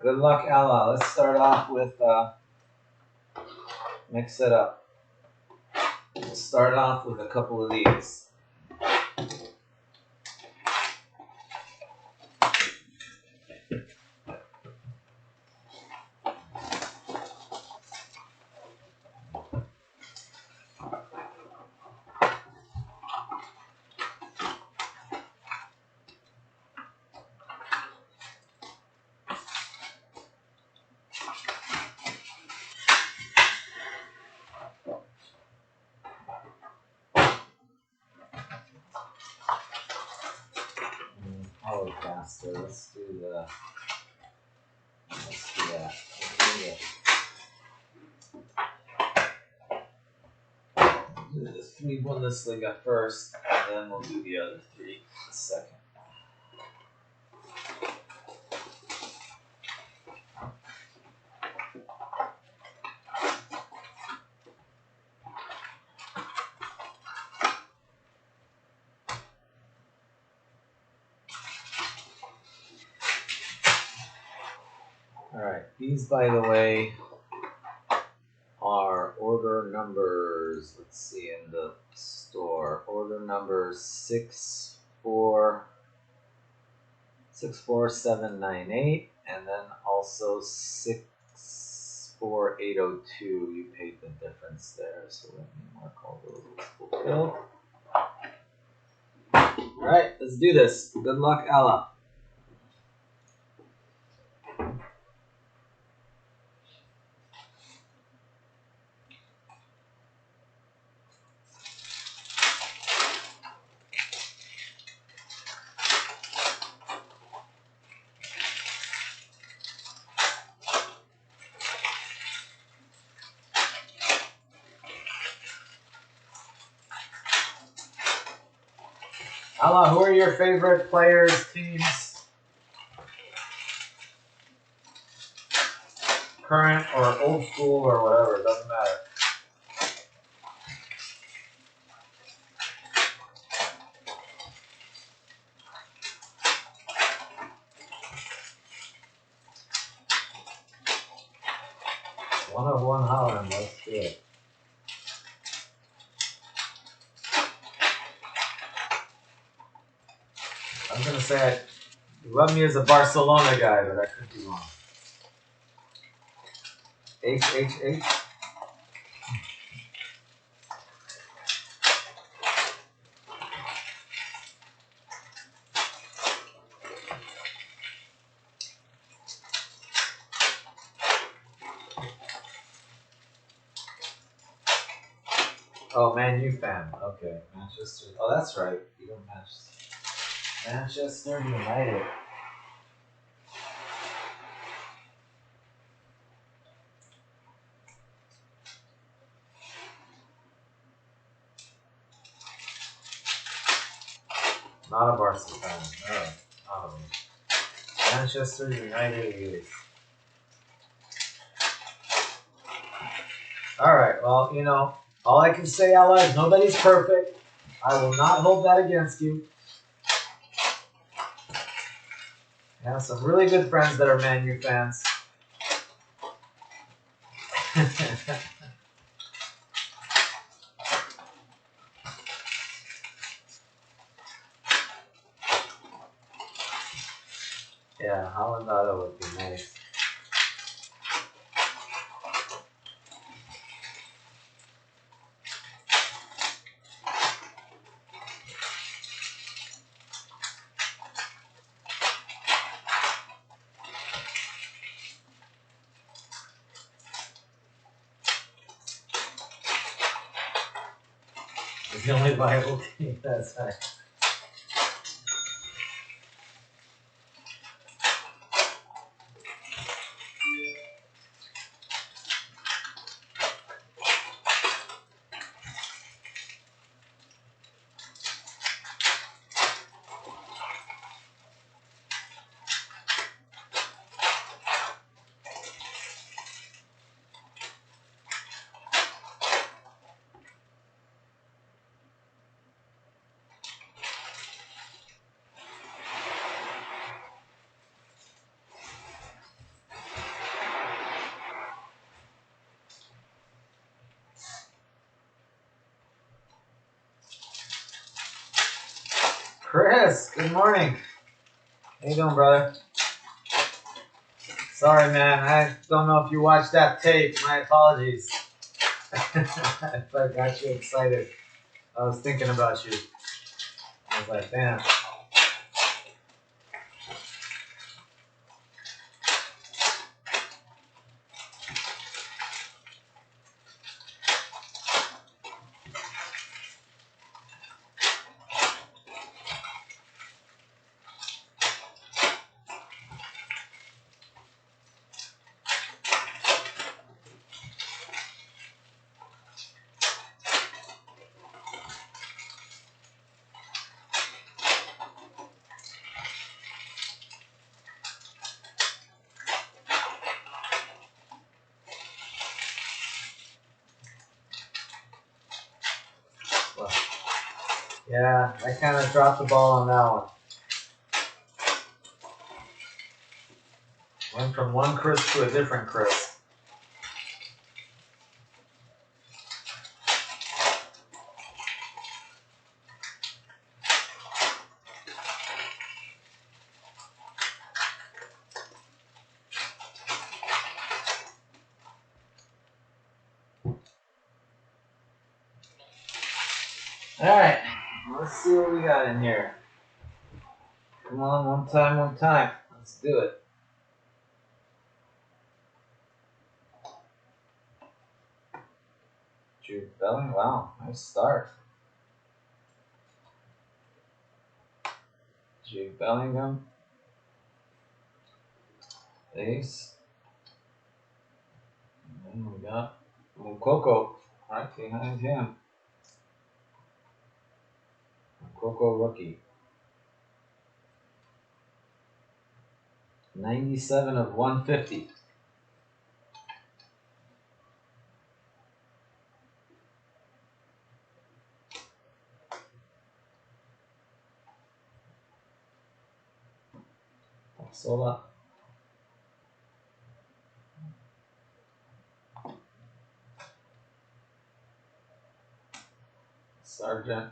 Good luck, Ella. Let's start off with mix it up. We'll start off with a couple of these. Probably faster. Let's do that. Do the 3 Bundesliga first, and then we'll do the other 3 in a second. Alright, these, by the way, are order numbers. Let's see, in the store. Order numbers 64798, and then also 64802. You paid the difference there, so let me mark all those as fulfilled. Alright, let's do this. Good luck, Ella. Ella, who are your favorite players, teams? Current or old school or whatever, it doesn't matter. One of one Holland, let's do it. I'm going to say you love me as a Barcelona guy, but I could be wrong. H. Oh, Man U fan. Okay, Manchester. Oh, that's right. You don't Manchester United. Not a Barcelona fan. No. Manchester United is. Alright, well, you know, all I can say, Ella, is nobody's perfect. I will not hold that against you. I have some really good friends that are Man U fans. Yeah, Holland Auto would be nice. It's the only viable team, that's right. Chris, good morning. How you doing, brother? Sorry, man. I don't know if you watched that tape. My apologies. I got you excited. I was thinking about you. I was like, damn. Well, yeah, I kind of dropped the ball on that one. Went from one Chris to a different Chris. Alright, let's see what we got in here. Come on, one time. Let's do it. Jude Bellingham, wow, nice start. Jude Bellingham. Ace. And then we got Mukoko right behind him. Mukoko rookie. 97 of 150. Sola. Sargent.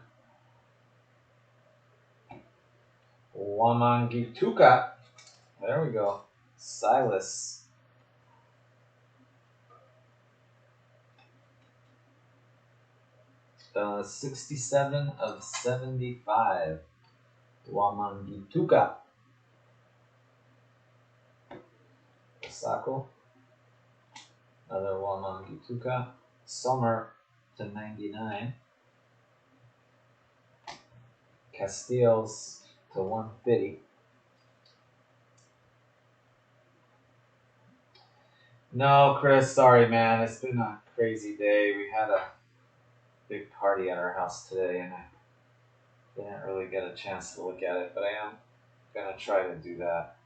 Wamangituka. There we go. Silas. The 67 of 75. Wamangituka. Osako. Another Wamangituka. Sommer to 99. Castiles to 150. No, Chris, sorry, man. It's been a crazy day. We had a big party at our house today, and I didn't really get a chance to look at it, but I am going to try to do that.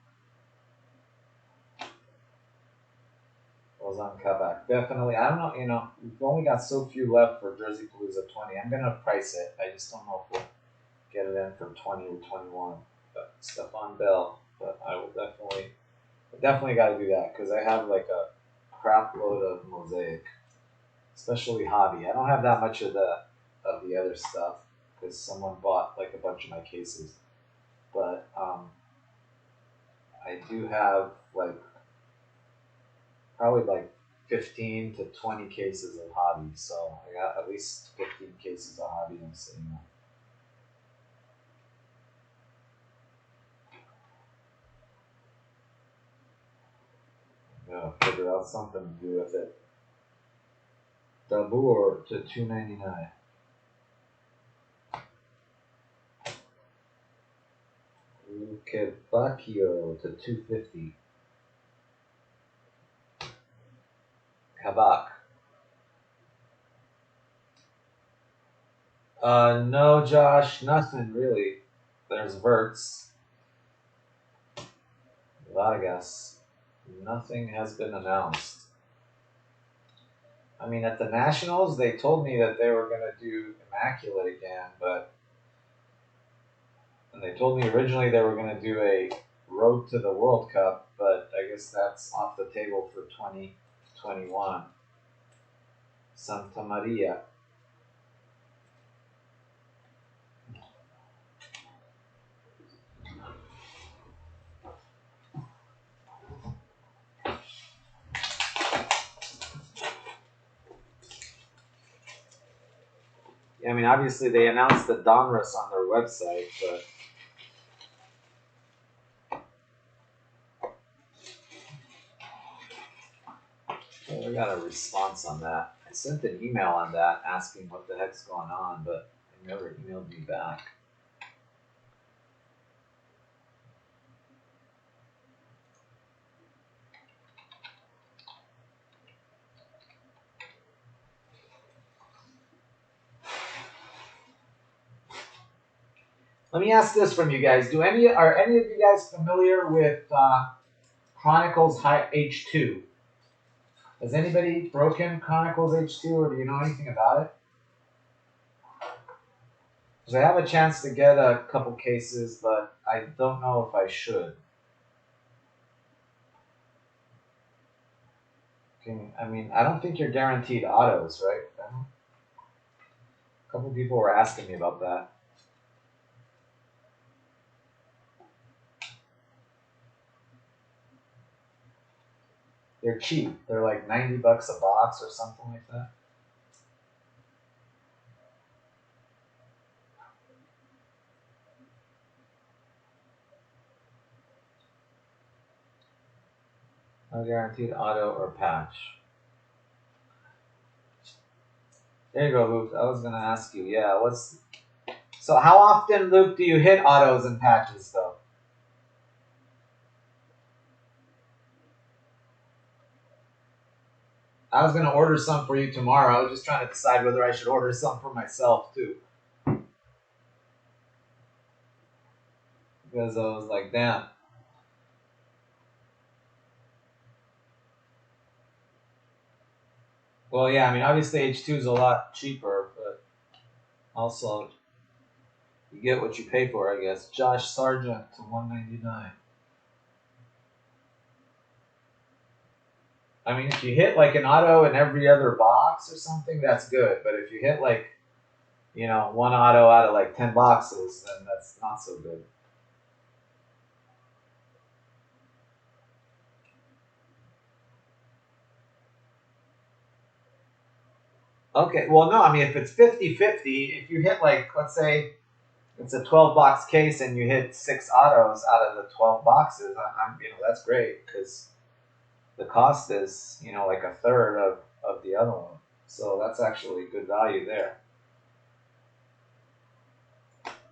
Ozan Kabak. Definitely. I don't know, we've only got so few left for Jersey Palooza 20. I'm going to price it. I just don't know if we'll get it in for 20 or 21. But Stephon Bell. But I will definitely got to do that because I have like a crap load of Mosaic, especially hobby. I don't have that much of the other stuff because someone bought like a bunch of my cases, but I do have like probably like 15 to 20 cases of hobby, so I got at least 15 cases of hobby I'm sitting on. Gotta figure out something to do with it. Dabur to $2.99. Ukebakio to $2.50. Kabak. No, Josh, nothing really. There's Verts. Vargas. Nothing has been announced. I mean, at the Nationals, they told me that they were going to do Immaculate again, and they told me originally they were going to do a Road to the World Cup, but I guess that's off the table for 2021. Santa Maria. I mean, obviously they announced the Donruss on their website, but we got a response on that. I sent an email on that asking what the heck's going on, but they never emailed me back. Let me ask this from you guys: are any of you guys familiar with Chronicles H2? Has anybody broken Chronicles H2, or do you know anything about it? Because I have a chance to get a couple cases, but I don't know if I should. I mean, I don't think you're guaranteed autos, right? A couple people were asking me about that. They're cheap. They're like $90 a box or something like that. No guaranteed auto or patch. There you go, Luke. I was gonna ask you. Yeah, so how often, Luke, do you hit autos and patches though? I was gonna order some for you tomorrow. I was just trying to decide whether I should order some for myself too. Because I was like, damn. Well, yeah, I mean, obviously H2 is a lot cheaper, but also you get what you pay for, I guess. Josh Sargent to 199. I mean, if you hit like an auto in every other box or something, that's good. But if you hit like, one auto out of like 10 boxes, then that's not so good. Okay, well, no, I mean, if it's 50-50, if you hit like, let's say it's a 12 box case and you hit 6 autos out of the 12 boxes, that's great because the cost is, like a third of the other one. So that's actually good value there.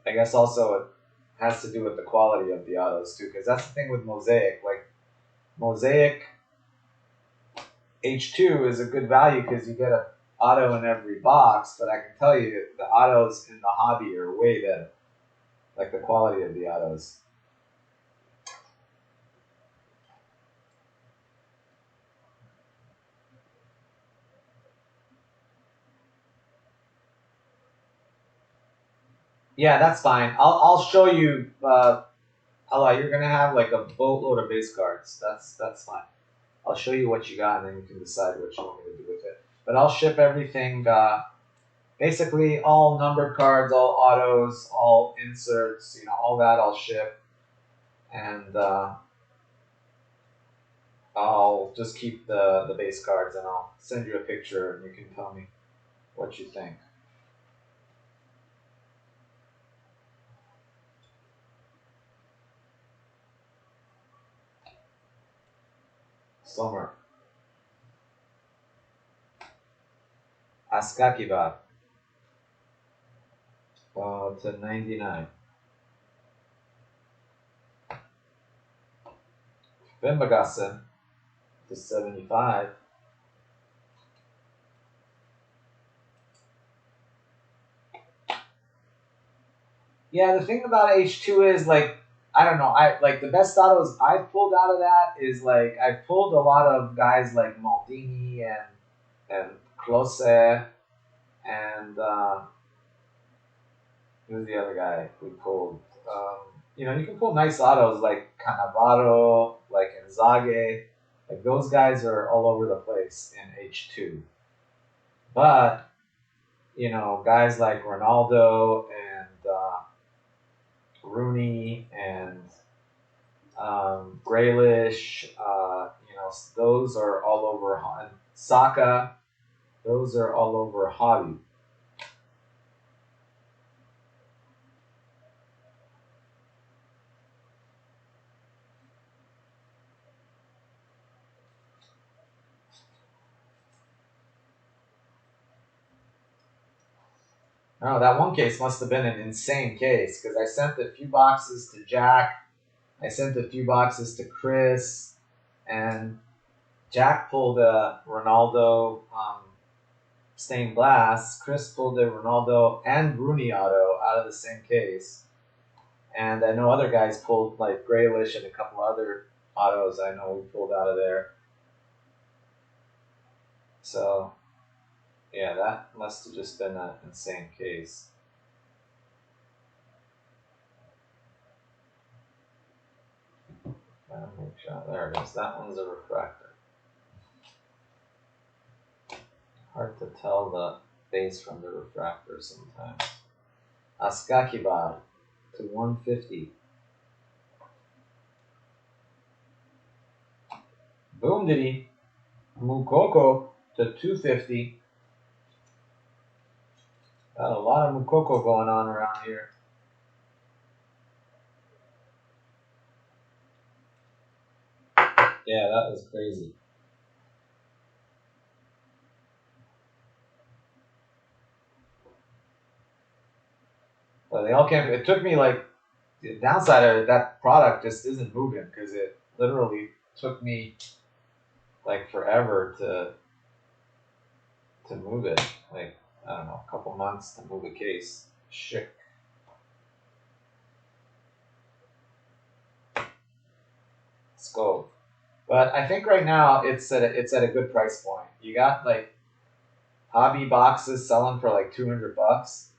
I guess also it has to do with the quality of the autos too, because that's the thing with Mosaic. Like Mosaic H2 is a good value because you get an auto in every box, but I can tell you the autos in the hobby are way better. Like the quality of the autos. Yeah, that's fine. I'll show you. You're gonna have like a boatload of base cards. That's fine. I'll show you what you got, and then you can decide what you want me to do with it. But I'll ship everything. Basically, all numbered cards, all autos, all inserts. All that I'll ship, and I'll just keep the base cards, and I'll send you a picture, and you can tell me what you think. Summer. Askakiba. To 99. Bimbagassen to 75. Yeah, the thing about H2 is like, I don't know. I like the best autos I've pulled out of that is like I've pulled a lot of guys like Maldini and Klose and who's the other guy we pulled? You can pull nice autos like Cannavaro, like Inzaghi. Like those guys are all over the place in H2. But guys like Ronaldo and Rooney and Grealish, those are all over. And Saka, those are all over hobby. Oh, that one case must have been an insane case because I sent a few boxes to Jack. I sent a few boxes to Chris, and Jack pulled a Ronaldo stained glass. Chris pulled a Ronaldo and Rooney auto out of the same case, and I know other guys pulled like Graylish and a couple other autos. I know we pulled out of there. So yeah, that must have just been an insane case. Make sure. There it is. That one's a refractor. Hard to tell the base from the refractor sometimes. Askakibar to 150. Boom Diddy. Mukoko to 250. Got a lot of Mukoko going on around here. Yeah, that was crazy. But they all came. It took me like the downside of it, that product just isn't moving because it literally took me like forever to move it. Like I don't know, a couple months to move a case. Shit. Let's go. But I think right now it's at a good price point. You got like hobby boxes selling for like 200 bucks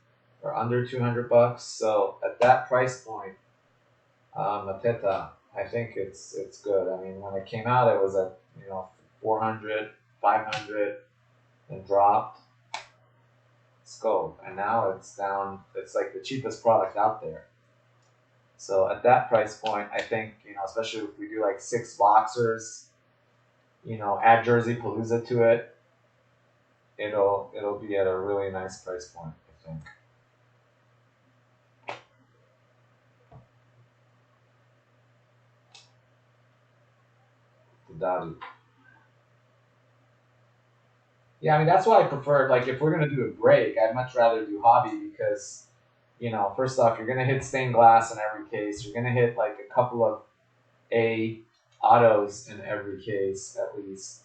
or under 200 bucks. So at that price point, Mateta, I think it's good. I mean, when it came out, it was at 400, 500, and dropped. Let's go. And now it's down. It's like the cheapest product out there. So at that price point, I think especially if we do like six boxers, add Jersey Palooza to it, it'll be at a really nice price point, I think. The Dottie. Yeah, I mean that's why I prefer. Like, if we're gonna do a break, I'd much rather do hobby because, first off, you're gonna hit stained glass in every case. You're gonna hit like a couple of A autos in every case at least.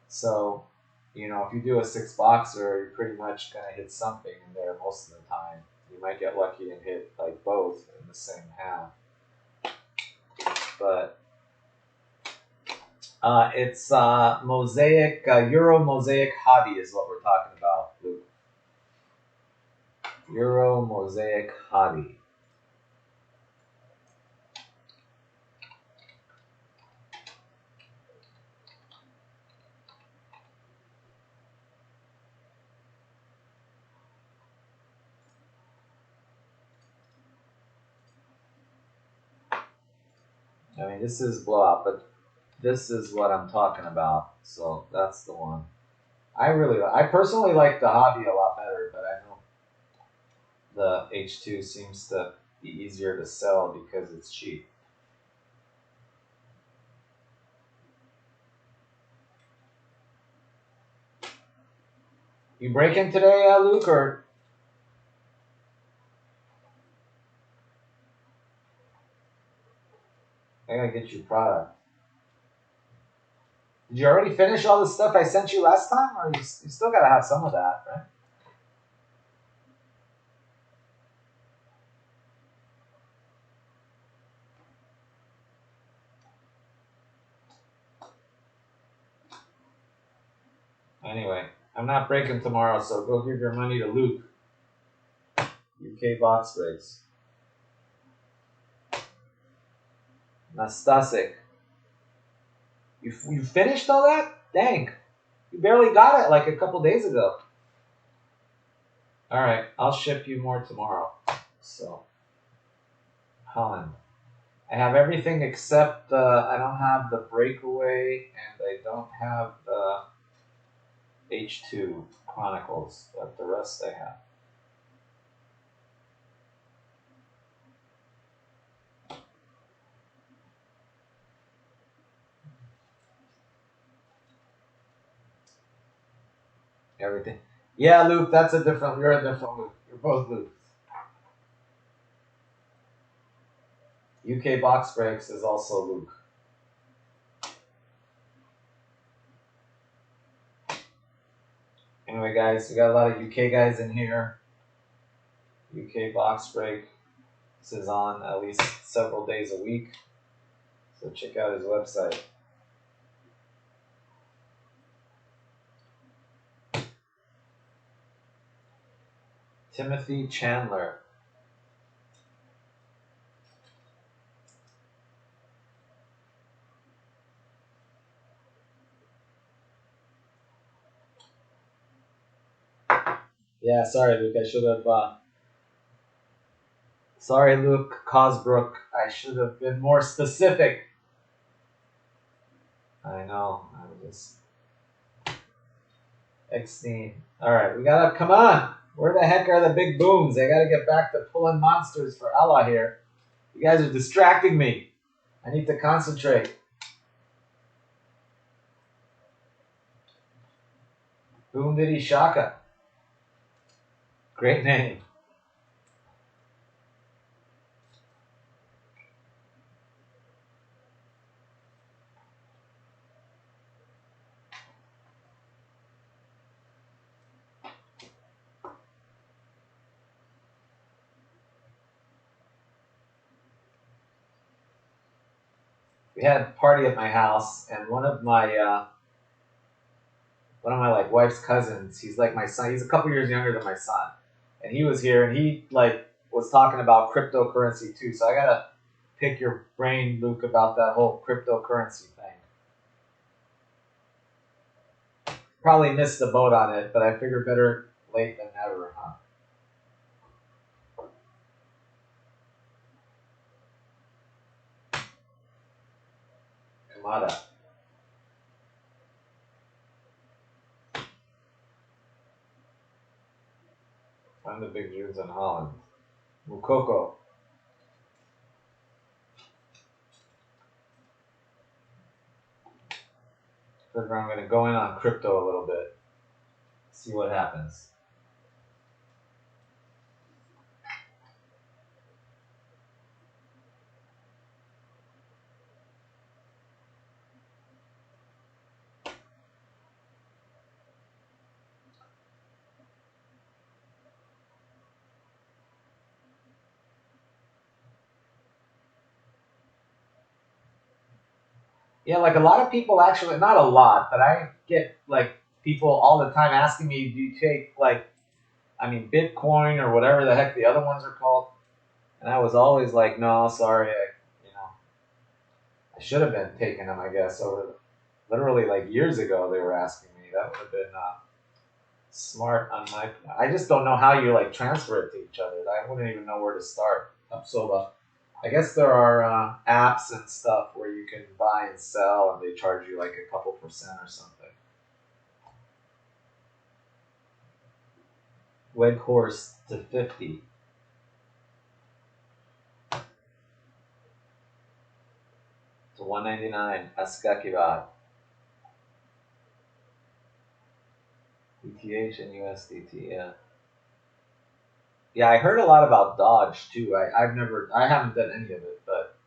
So, if you do a six boxer, you're pretty much gonna hit something in there most of the time. You might get lucky and hit like both in the same half, but it's mosaic Euro mosaic hobby is what we're talking about, Luke. Euro mosaic hobby. I mean, this is blowout, but this is what I'm talking about. So that's the one. I personally like the hobby a lot better, but I know the H2 seems to be easier to sell because it's cheap. You breaking today, Luke, or I gotta get you product? Did you already finish all the stuff I sent you last time, or you still gotta have some of that, right? Anyway, I'm not breaking tomorrow, so go give your money to Luke. UK box breaks. Nastasik. You finished all that? Dang. You barely got it like a couple days ago. Alright, I'll ship you more tomorrow. So, Holland. I have everything except I don't have the breakaway and I don't have the H2 Chronicles, but the rest I have. Everything. Yeah, Luke, that's a different. You're a different Luke. You're both Lukes. UK box breaks is also Luke. Anyway, guys, we got a lot of UK guys in here. UK box break. This is on at least several days a week. So check out his website. Timothy Chandler. Yeah, sorry, Luke. I should have. Sorry, Luke Cosbrook. I should have been more specific. I know. I was just. Eckstein. All right, we gotta come on. Where the heck are the big booms? I gotta get back to pulling monsters for Alaa here. You guys are distracting me. I need to concentrate. Boom Diddy Shaka. Great name. We had a party at my house, and one of my like wife's cousins. He's like my son. He's a couple years younger than my son, and he was here, and he like was talking about cryptocurrency too. So I gotta pick your brain, Luke, about that whole cryptocurrency thing. Probably missed the boat on it, but I figure better late than never, huh? Kamada. Find the big Jews in Holland. Mukoko. Figure I'm gonna go in on crypto a little bit. See what happens. Yeah, like a lot of people actually, not a lot, but I get like people all the time asking me, do you take like, I mean, Bitcoin or whatever the heck the other ones are called? And I was always like, no, sorry, I should have been taking them, I guess, over literally like years ago. They were asking me. That would have been smart on my. I just don't know how you like transfer it to each other. I wouldn't even know where to start. So I guess there are apps and stuff where you can buy and sell, and they charge you like a couple percent or something. Weghorst to 50. To 199. Askakivad. ETH and USDT, yeah. Yeah, I heard a lot about Dodge too. I haven't done any of it, but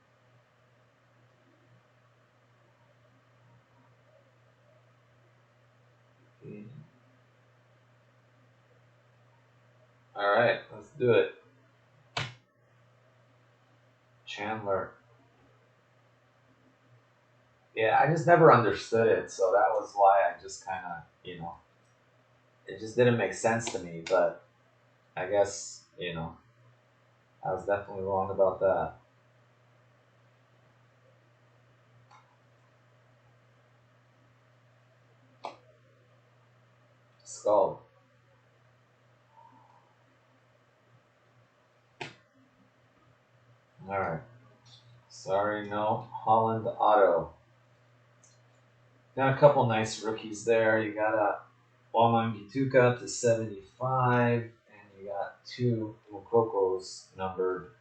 all right, let's do it. Chandler. Yeah, I just never understood it, so that was why I just kind of, it just didn't make sense to me. But I guess, I was definitely wrong about that. Skull. All right. Sorry, no. Holland Auto. Got a couple nice rookies there. You got a Wamangituka to 75, and you got two Mukokos numbered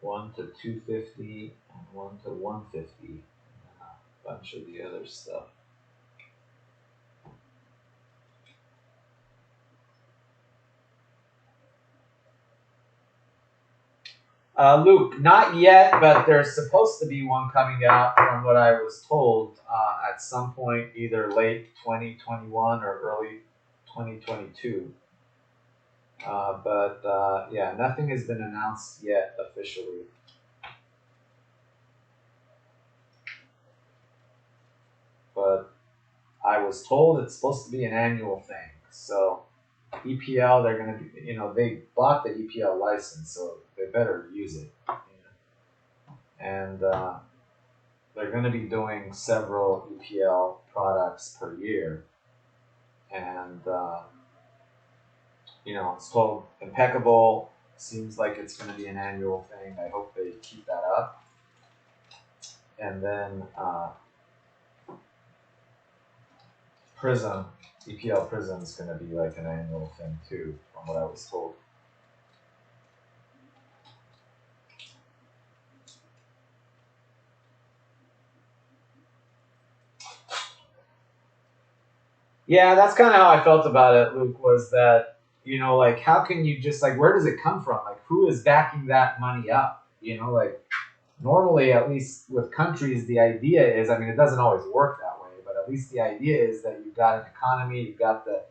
1 to 250 and 1 to 150, and a bunch of the other stuff. Luke, not yet, but there's supposed to be one coming out from what I was told at some point, either late 2021 or early 2022. But yeah, nothing has been announced yet officially. But I was told it's supposed to be an annual thing. So EPL, they're going to be, they bought the EPL license, so they better use it. And they're going to be doing several EPL products per year. And, it's told impeccable. Seems like it's going to be an annual thing. I hope they keep that up. And then Prism, EPL Prism is going to be like an annual thing too, from what I was told. Yeah, that's kind of how I felt about it, Luke, was that, like, how can you just, like, where does it come from? Like, who is backing that money up? Like, normally, at least with countries, the idea is, I mean, it doesn't always work that way, but at least the idea is that you've got an economy, you've got the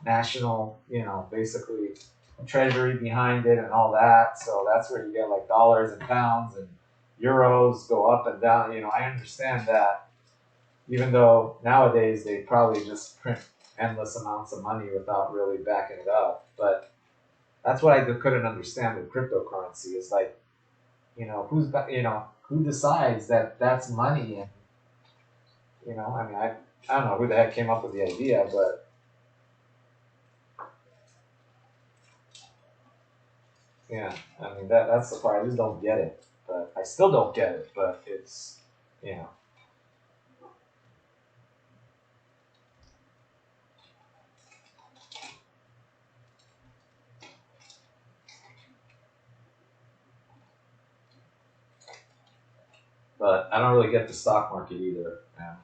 national, basically treasury behind it and all that. So that's where you get, like, dollars and pounds and euros go up and down. I understand that. Even though nowadays they probably just print endless amounts of money without really backing it up. But that's what I couldn't understand with cryptocurrency is like, who decides that that's money? And, I mean, I don't know who the heck came up with the idea, but yeah, I mean, that's the part. I just don't get it. But I still don't get it, but it's, you know. But I don't really get the stock market either. And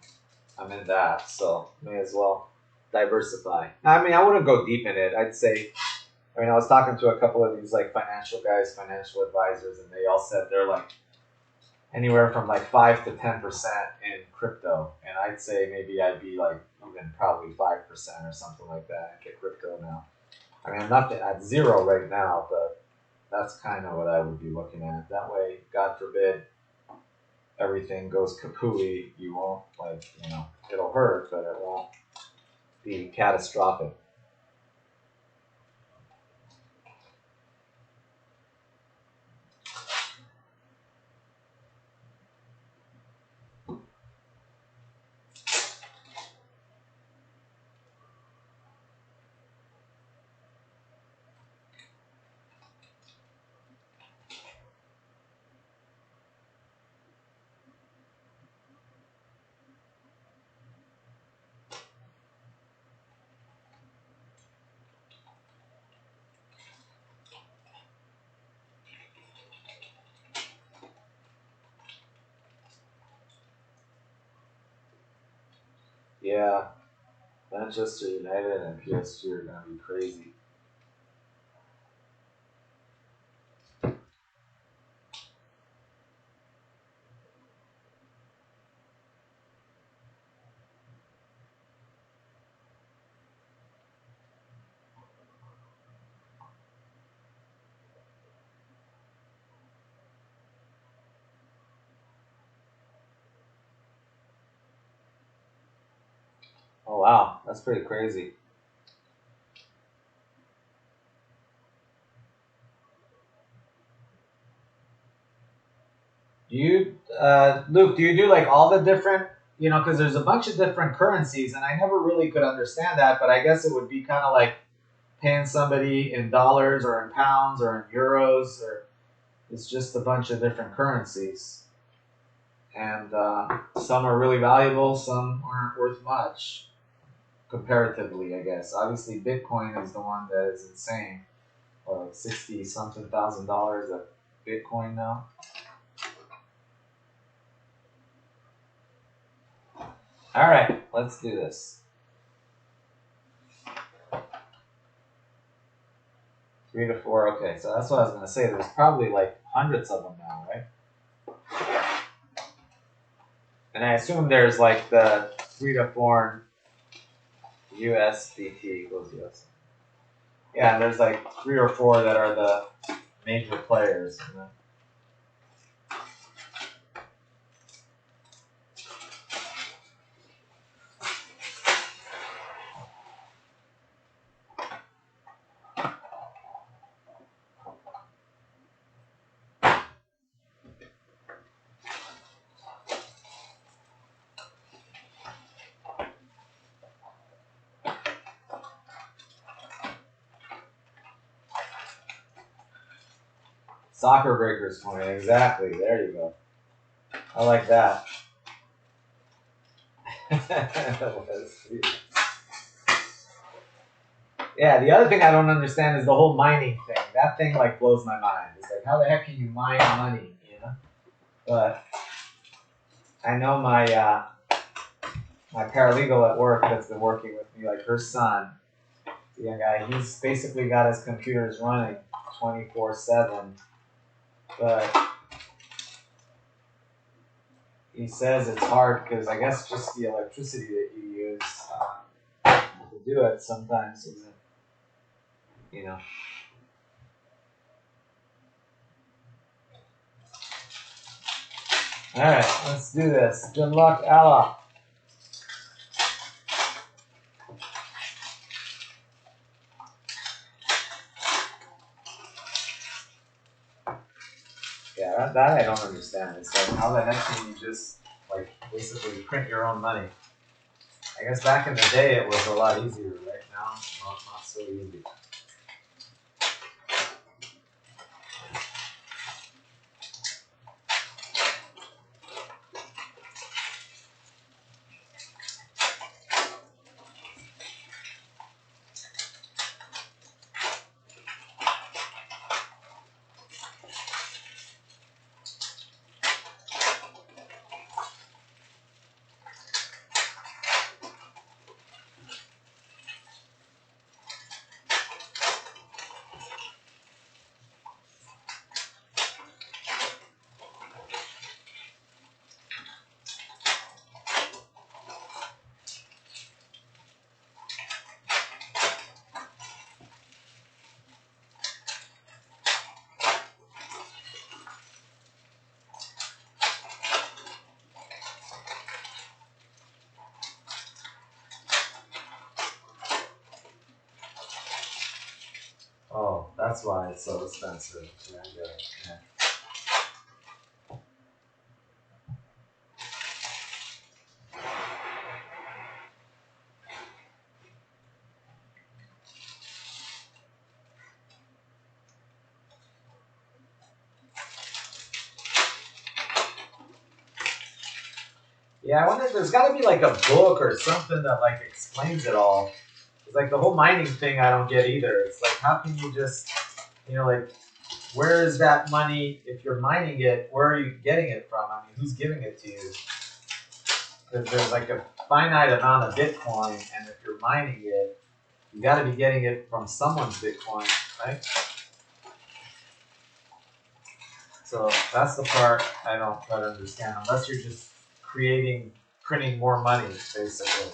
I'm in that, so may as well diversify. I mean, I wouldn't go deep in it. I'd say, I mean, I was talking to a couple of these like financial guys, financial advisors, and they all said they're like anywhere from like 5 to 10% in crypto. And I'd say maybe I'd be like even probably 5% or something like that into crypto now. I mean, I'm not at zero right now, but that's kind of what I would be looking at. That way, God forbid, everything goes kapooey, you won't it'll hurt, but it won't be catastrophic. Yeah, Manchester United and PSG are gonna be crazy. Oh wow, that's pretty crazy. Do you, Luke? Do you do like all the different, because there's a bunch of different currencies, and I never really could understand that. But I guess it would be kind of like paying somebody in dollars or in pounds or in euros, or it's just a bunch of different currencies, and some are really valuable, some aren't worth much comparatively. I guess obviously Bitcoin is the one that is insane, like 60 something thousand dollars a Bitcoin now. All right, let's do this. 3 to 4. Okay, so that's what I was gonna say. There's probably like hundreds of them now, right? And I assume there's like the 3 to 4 USDT equals US. Yeah, and there's like 3 or 4 that are the major players. You know? Soccer breakers coin, exactly. There you go. I like that. Yeah, the other thing I don't understand is the whole mining thing. That thing like blows my mind. It's like, how the heck can you mine money, you know? But I know my paralegal at work that's been working with me, like her son, the young guy, he's basically got his computers running 24/7, but he says it's hard because I guess just the electricity that you use to do it sometimes isn't, you know. All right, let's do this. Good luck, Allah. Yeah, that I don't understand. It's like, how the heck can you just like basically print your own money? I guess back in the day it was a lot easier. Right now, not so easy. Oh, that's why it's so expensive. Yeah, I get it. Yeah. Yeah, I wonder if there's got to be like a book or something that like explains it all. It's like the whole mining thing I don't get either. It's like, how can you just, like, where is that money? If you're mining it, where are you getting it from? I mean, who's giving it to you? Because there's like a finite amount of Bitcoin, and if you're mining it, you got to be getting it from someone's Bitcoin, right? So that's the part I don't quite understand, unless you're just printing more money, basically.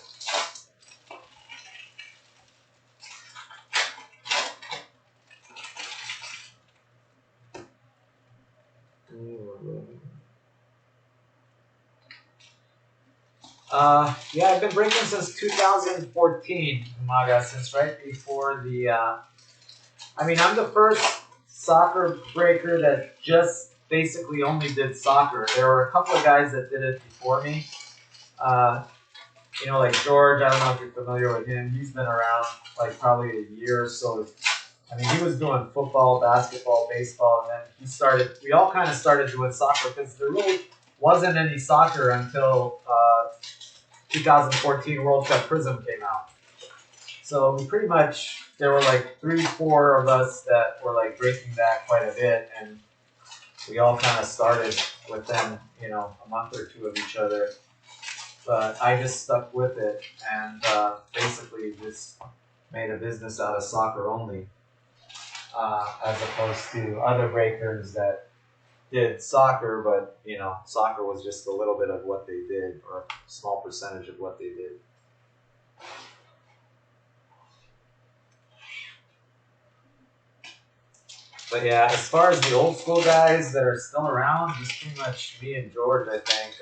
Yeah, I've been breaking since 2014, Umaga, since right before the. I'm the first soccer breaker that just basically only did soccer. There were a couple of guys that did it before me. Like George, I don't know if you're familiar with him. He's been around like probably a year or so. He was doing football, basketball, baseball, and then we all kind of started doing soccer because there really wasn't any soccer until 2014 World Cup Prism came out. So we pretty much, there were like 3-4 of us that were like breaking that quite a bit, and we all kind of started within, a month or two of each other. But I just stuck with it and basically just made a business out of soccer only, as opposed to other breakers that did soccer, but soccer was just a little bit of what they did, or a small percentage of what they did. But yeah, as far as the old school guys that are still around, just pretty much me and George, I think.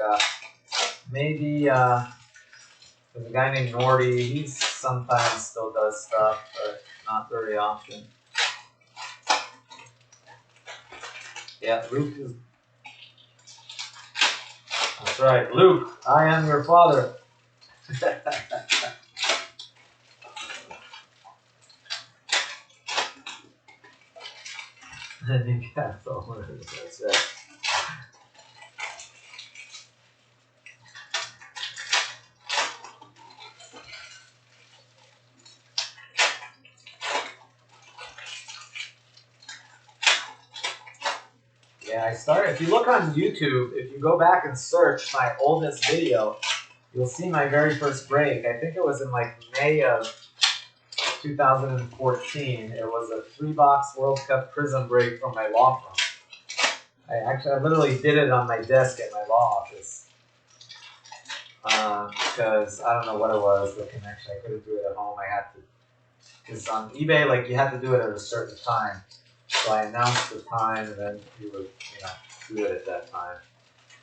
Maybe there's a guy named Nordy. He sometimes still does stuff, but not very often. Yeah, Luke is. That's right, Luke. I am your father. That's right. Yeah, I started. If you look on YouTube, if you go back and search my oldest video, you'll see my very first break. I think it was in like May of 2014. It was a 3-box World Cup Prism break from my law firm. I literally did it on my desk at my law office because I don't know what it was, the connection. I couldn't do it at home. I had to, because on eBay, like, you had to do it at a certain time. So I announced the time, and then you would, do it at that time.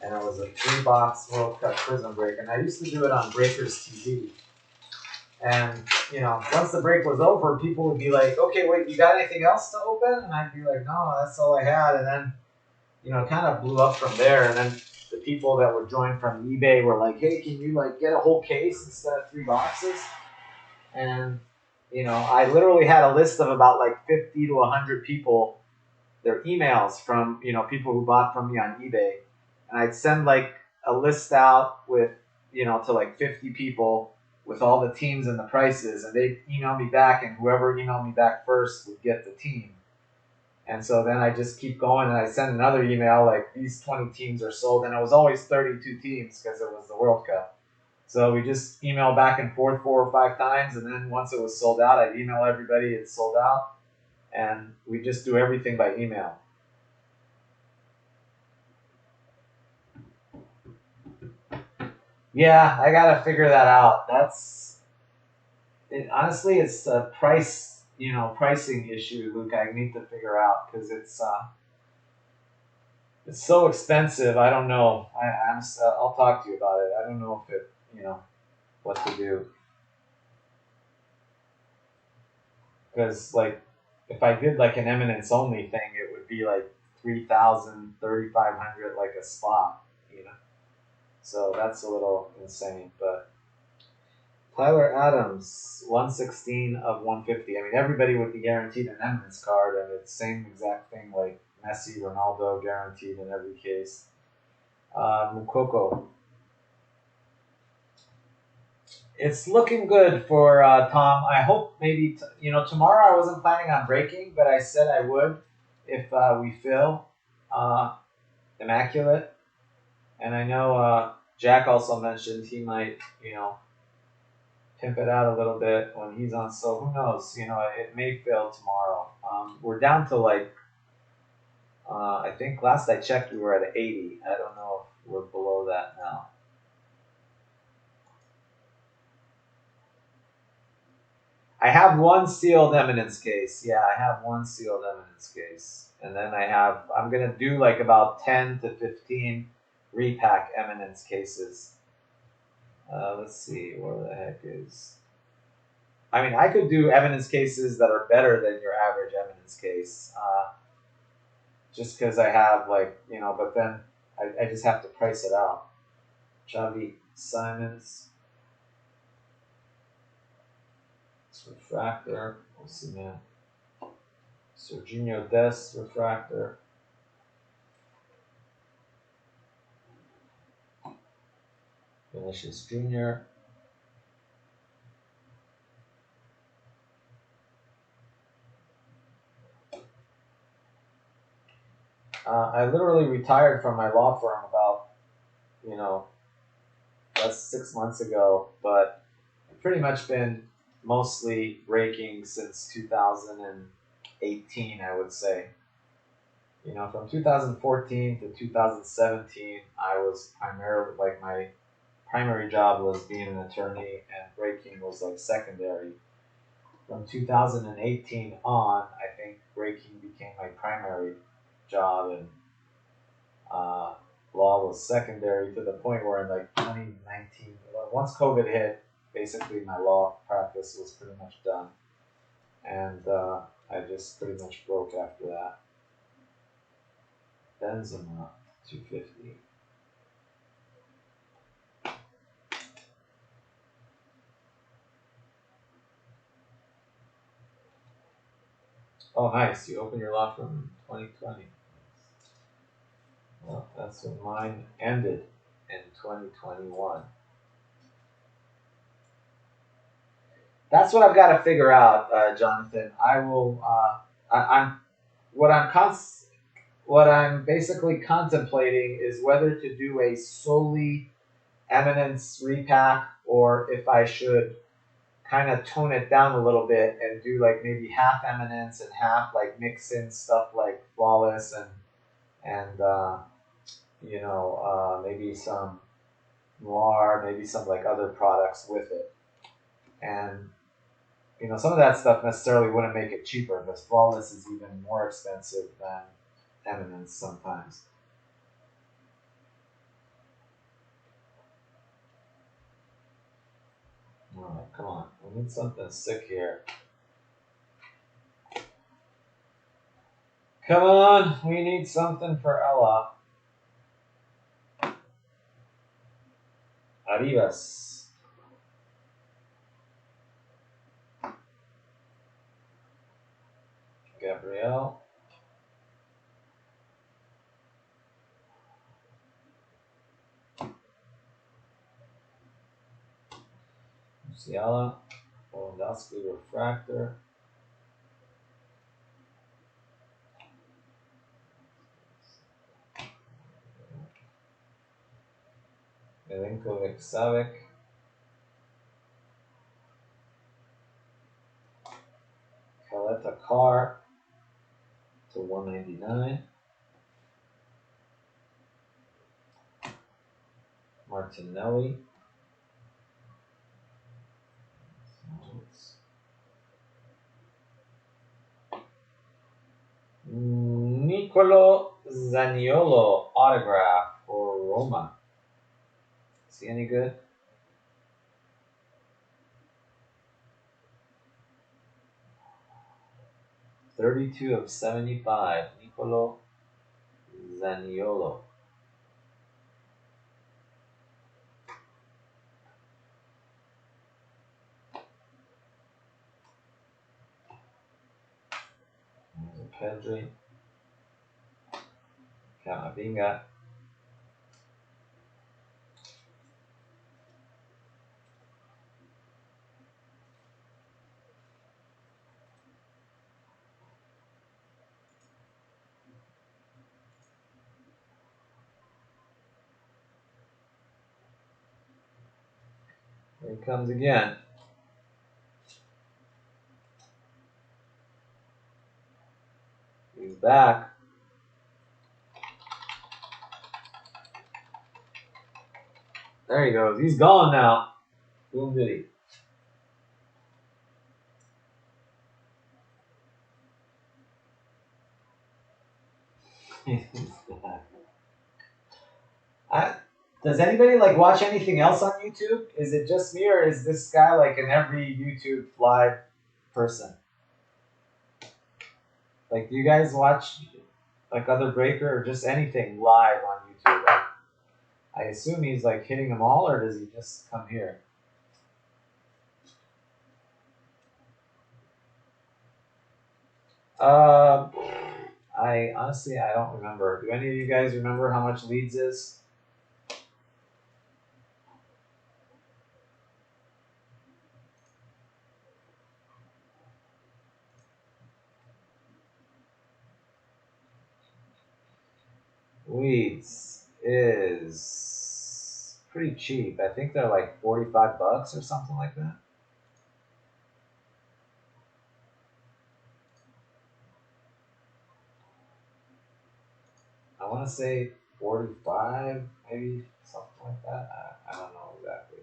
And it was a 3-box World Cup Prism break, and I used to do it on Breakers TV. And once the break was over, people would be like, "Okay, wait, you got anything else to open?" And I'd be like, "No, that's all I had." And then, it kind of blew up from there. And then the people that would join from eBay were like, "Hey, can you get a whole case instead of 3 boxes?" And I literally had a list of about 50 to 100 people, their emails from people who bought from me on eBay, and I'd send a list out with to 50 people with all the teams and the prices, and they'd email me back, and whoever emailed me back first would get the team. And so then I just keep going, and I send another email like, "These 20 teams are sold," and it was always 32 teams because it was the World Cup. So we just email back and forth 4 or 5 times, and then once it was sold out, I'd email everybody it's sold out, and we just do everything by email. Yeah, I gotta figure that out. Honestly, it's a pricing issue, Luke. I need to figure out because it's so expensive. I don't know. I'll talk to you about it. I don't know if what to do, because if I did an eminence only thing, it would be 3,000, 3,500 a spot, So that's a little insane, but. Tyler Adams, 116 of 150. I mean, everybody would be guaranteed an eminence card, and it's the same exact thing like Messi, Ronaldo, guaranteed in every case. Mukoko. It's looking good for Tom. I hope maybe, tomorrow I wasn't planning on breaking, but I said I would if we fill Immaculate. And I know Jack also mentioned he might, pimp it out a little bit when he's on. So who knows? It may fail tomorrow. We're down to I think last I checked we were at 80. I don't know if we're below that now. I have one sealed eminence case. Yeah, I have one sealed eminence case. And then I'm going to do about 10 to 15 repack eminence cases. Let's see, where the heck is... I mean, I could do eminence cases that are better than your average eminence case. Just because I have but then I just have to price it out. Xavi Simons. Refractor. We'll see, man. Serginho Dest refractor. Vinicius Jr. I literally retired from my law firm about, that's 6 months ago, but I've pretty much been mostly raking since 2018, I would say. You know, from 2014 to 2017, I was primarily like my primary job was being an attorney, and braking was like secondary. From 2018 on, I think braking became my primary job, and uh, law was secondary to the point where in like 2019, once COVID hit, basically my law practice was pretty much done, and I just pretty much broke after that. Benzema 250. Oh, nice. You opened your law firm in 2020. Well, that's when mine ended in 2021. That's what I've got to figure out, Jonathan. I will. I'm what I'm what I'm basically contemplating is whether to do a solely eminence repack or if I should kind of tone it down a little bit and do like maybe half eminence and half like mix in stuff like flawless and maybe some noir, maybe some like other products with it. And some of that stuff necessarily wouldn't make it cheaper because flawless is even more expensive than eminence sometimes. All right, come on. We need something sick here. Come on, we need something for Ella. Arribas. Gabrielle. Musiala. Lewandowski refractor. Milinkovic Savic. Kaleta Carr to 199. Martinelli. Nicolo Zaniolo autograph for Roma. Is he any good? 32 of 75. Nicolo Zaniolo. Pedri. Camavinga. Here he comes again. He's back. There he goes. He's gone now. Boom diddy. Does anybody like watch anything else on YouTube? Is it just me, or is this guy like in every YouTube live person? Like, do you guys watch like other breaker or just anything live on YouTube? I assume he's like hitting them all, or does he just come here? Uh, I honestly I don't remember. Do any of you guys remember how much Leeds is? Leeds is pretty cheap. I think they're like $45 or something like that. I want to say 45, maybe something like that. I don't know exactly.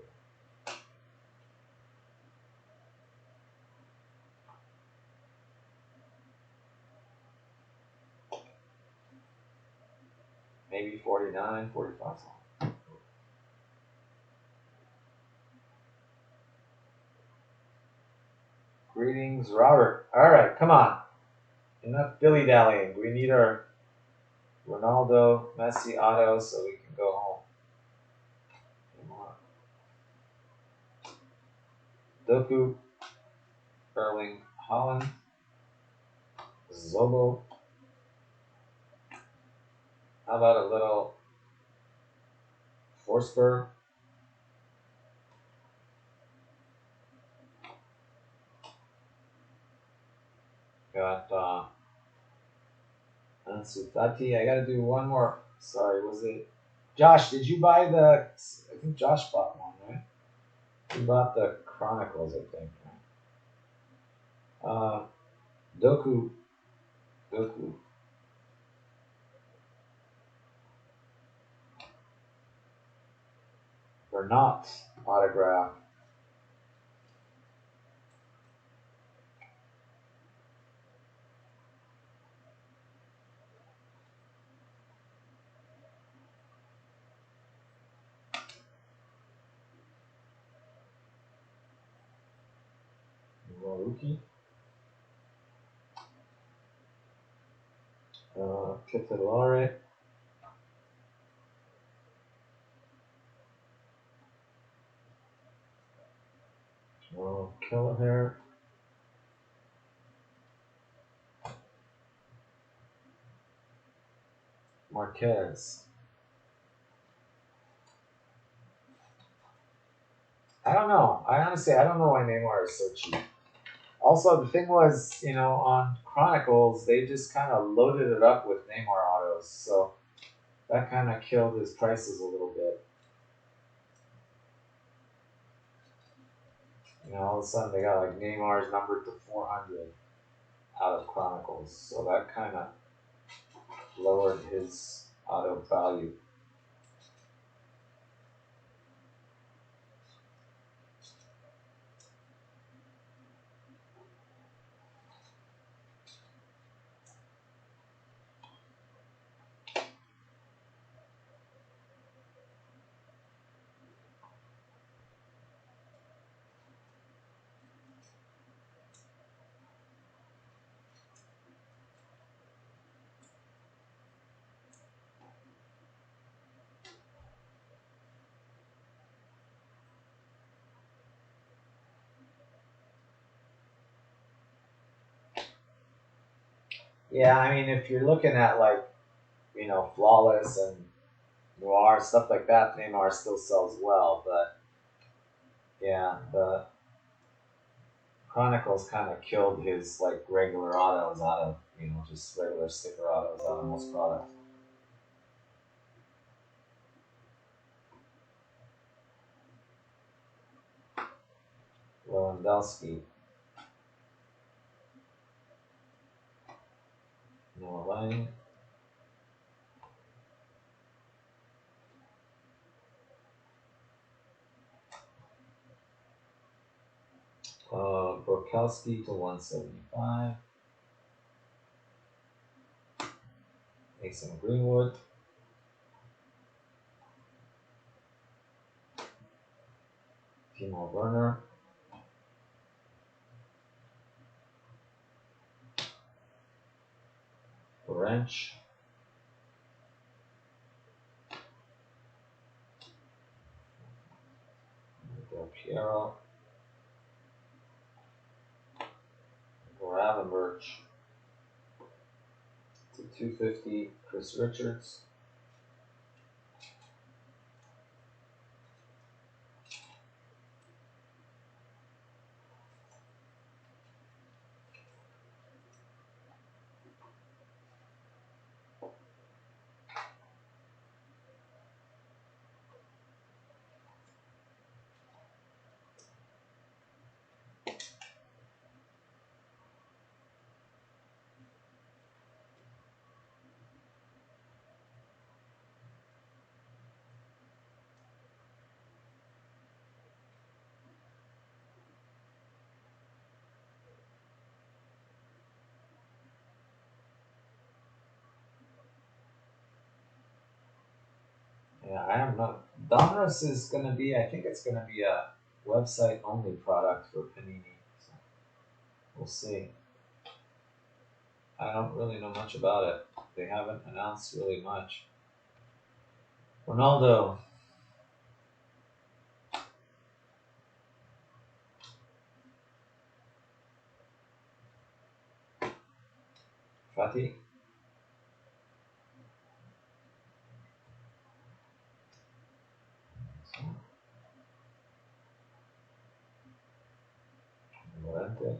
Maybe 49, 45 something. Greetings, Robert. All right, come on. Enough dilly dallying. We need our Ronaldo, Messi auto so we can go home. Doku, Erling Holland, Zobo. How about a little Forsberg? Got Ansu Fati. I gotta do one more. Sorry, was it Josh? Did you buy the? I think Josh bought one, right? He bought the Chronicles, I think. Uh, Doku, Doku, Bernat autograph. Maruki, Ketelare, Kelleher, Marquez. I don't know. I don't know why Neymar is so cheap. Also, the thing was, on Chronicles, they just kind of loaded it up with Neymar autos, so that kind of killed his prices a little bit. All of a sudden they got like Neymar's numbered to 400 out of Chronicles, so that kind of lowered his auto value. Yeah, I mean, if you're looking at like, Flawless and Noir, stuff like that, Neymar still sells well, but yeah, the Chronicles kind of killed his like regular autos out of, just regular sticker autos out of most products. Lewandowski, Noah Lang, Brokowski to 175, Mason Greenwood, Timo Werner, French, Del Piero, Gravenberch to 250, Chris Richards, I am not. Donruss is gonna be. I think it's gonna be a website only product for Panini. So we'll see. I don't really know much about it. They haven't announced really much. Ronaldo. Fatih. Morente.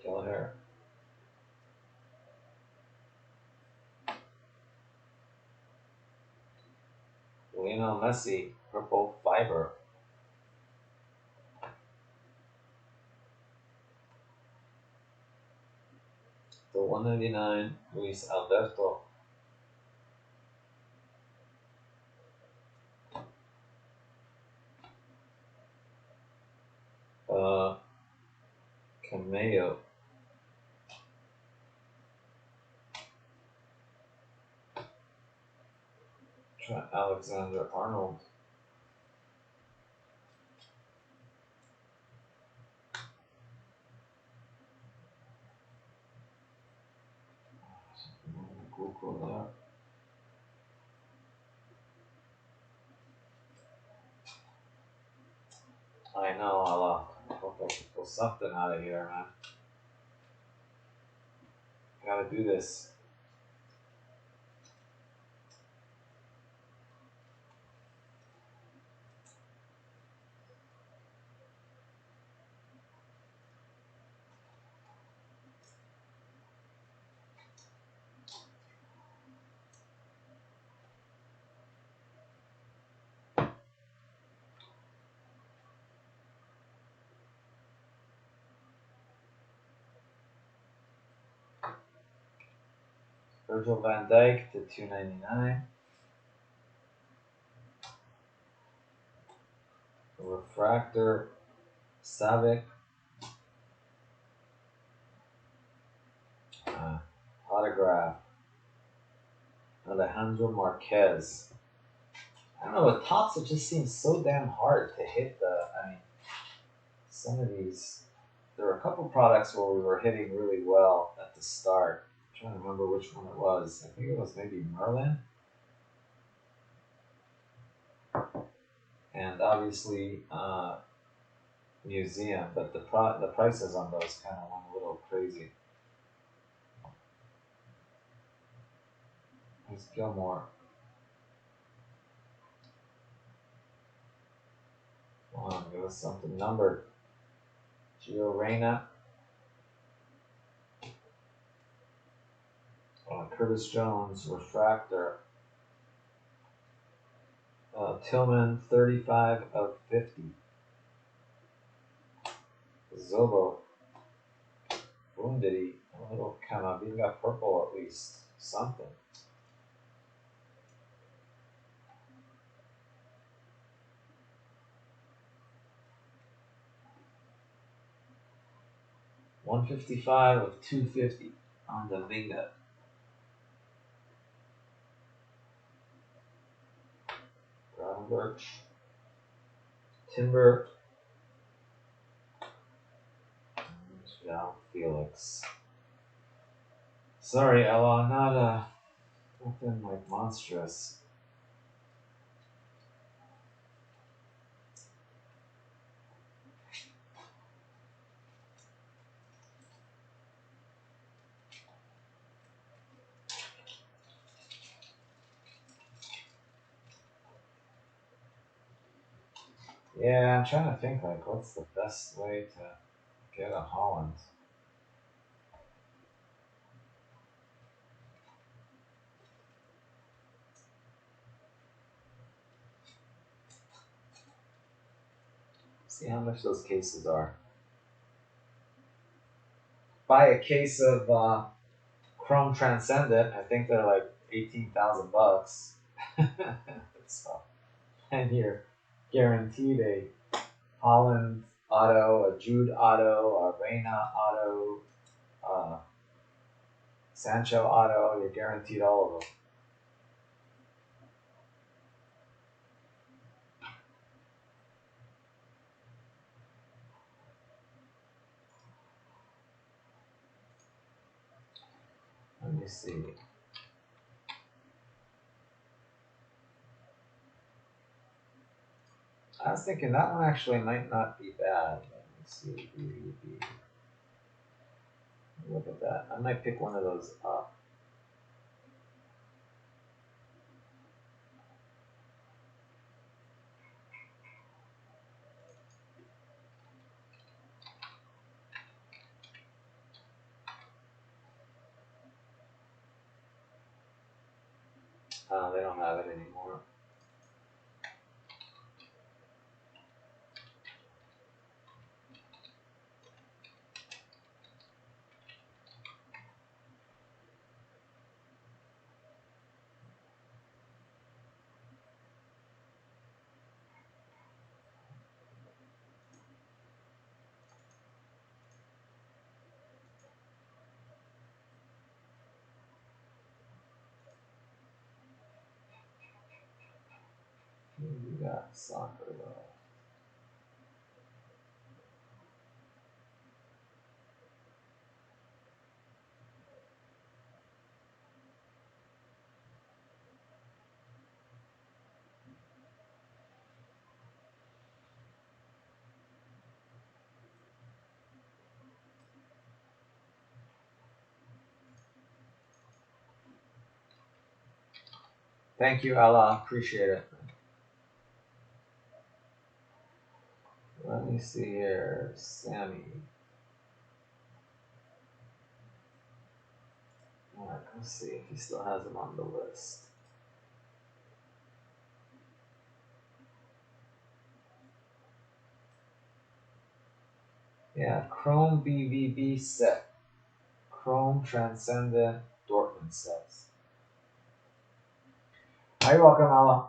Kelleher. Lionel Messi. Purple fiber. The 199. Luis Alberto. Cameo. Trent Alexander-Arnold. Google that. I know, I hope I can pull something out of here, man. Gotta do this. Virgil van Dijk to 299. Refractor. Savic. Autograph. Alejandro Marquez. I don't know, with Topps it just seems so damn hard to hit some of these. There were a couple products where we were hitting really well at the start. I'm trying to remember which one it was. I think it was maybe Merlin. And obviously Museum, but the prices on those kind of went a little crazy. Here's Gilmore. Come on, give us something numbered. Gio Reyna. Curtis Jones, Refractor. Tillman, 35 of 50. Zobo. Woundedy. A little kind of, even got purple at least. Something. $155 of $250 on the Minga. Gravenberch. Timber. Val Felix. Sorry, Ella, not nothing like monstrous. Yeah, I'm trying to think like what's the best way to get a Holland. See how much those cases are. Buy a case of Chrome Transcendent. I think they're like $18,000. So, and you're guaranteed a Holland auto, a Jude auto, a Reyna auto, Sancho auto, you're guaranteed all of them. Let me see. I was thinking that one actually might not be bad. Let me see. Look at that. I might pick one of those up. They don't have it anymore. You got soccer though. Thank you, Ella. Appreciate it. Let me see here. Sammy. Alright, let's see if he still has him on the list. Yeah, Chrome BVB set. Chrome Transcendent Dortmund sets. You're welcome, Ella.